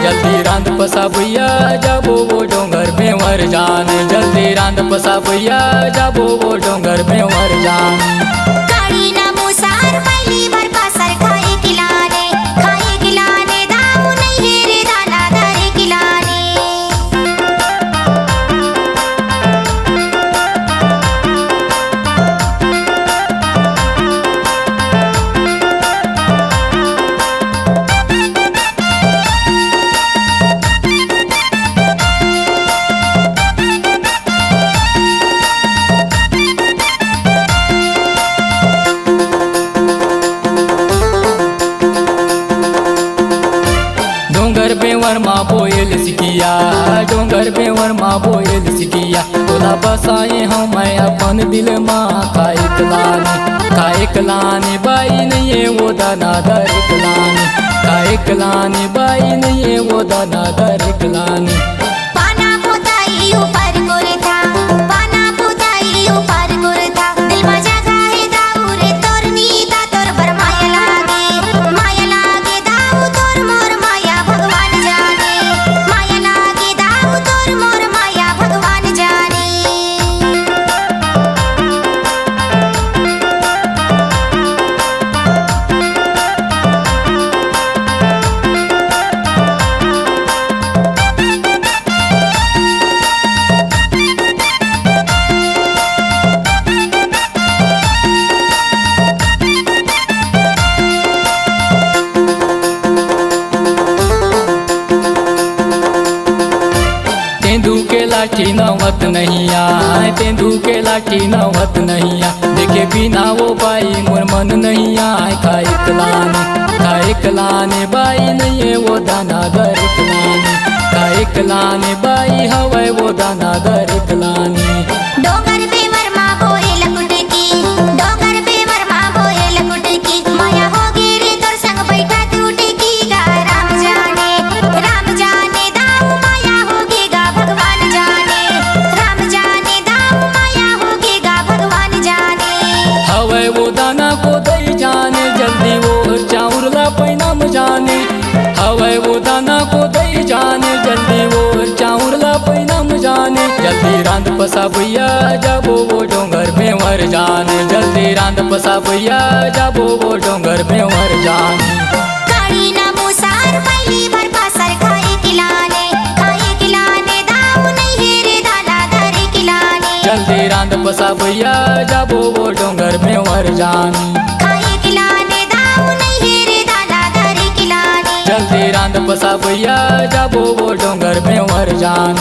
जल्दी रांद पसा भैया जाबो वो डोंगर में वर जान। जल्दी रांद पसा भैया जाबो वो डोंगर में वर जान। काली ना मुसार पहली बार पासर खाए खिलाने दाऊ नहीं है रे दाना दारे खिलाने। डोंगर बेवर माँ बोयल सिकिया, डोंगर बेवर माँ बोयल सिकिया। तोला बसाए हम मैं अपन दिल माँ काए कलाने बाई नहीं है वो दाना दर कलाने। काए कलाने बाई नहीं है वो दाना दर कलाने। पाना पोताई ऊपर गुरता, पाना पोताई ऊपर गुरता। दिल में जगह है दाऊ रे तोर नीता तोर बर माया लागे दाऊ तोर मोर माया भगवान जाने। माया लागे दाऊ तोर मोर माया भगवान जाने। तेंदू के लाठी नवत नहीं आए, तेंदू के लाठी नवत नहीं आ। देखे बिना वो बाई मोर मन नहीं आए। खाए कलाने बाई नहीं है वो दाना दर कलाने। खाए कलाने बाई हवे वो दाना दर कलाने। डोंगर पे मरमा बोए लकुटकी, डोंगर पे मरमा बोए लकुटकी। माया हो गिरी तोर संग बैठा टूटकी गा राम जाने दाऊ माया होगेगा भगवान जाने। राम जाने दाऊ माया होगेगा भगवान जाने। हवे वो दाना को दई जाने, जल्दी वो चाउर ला पैनाम जाने। हवे वो दाना को दई जाने, जल्दी वो चाउर ला पैनाम जाने। जल्दी रांद पसा भैया जाबो वो डोंगर में वर जान। जल्दी रांद पसा भैया जाबो वो डोंगर में वर जान। काली ना मुसार पहली बार पासर खाए खिलाने दाऊ नहीं है रे दाना दारे खिलाने। जल्दी रांद पसा भैया जाबो वो डोंगर में वर जान। खाए खिलाने दाऊ नहीं है रे दाना दारे खिलाने। जल्दी रांद पसा भैया जाबो वो डोंगर में वर जान।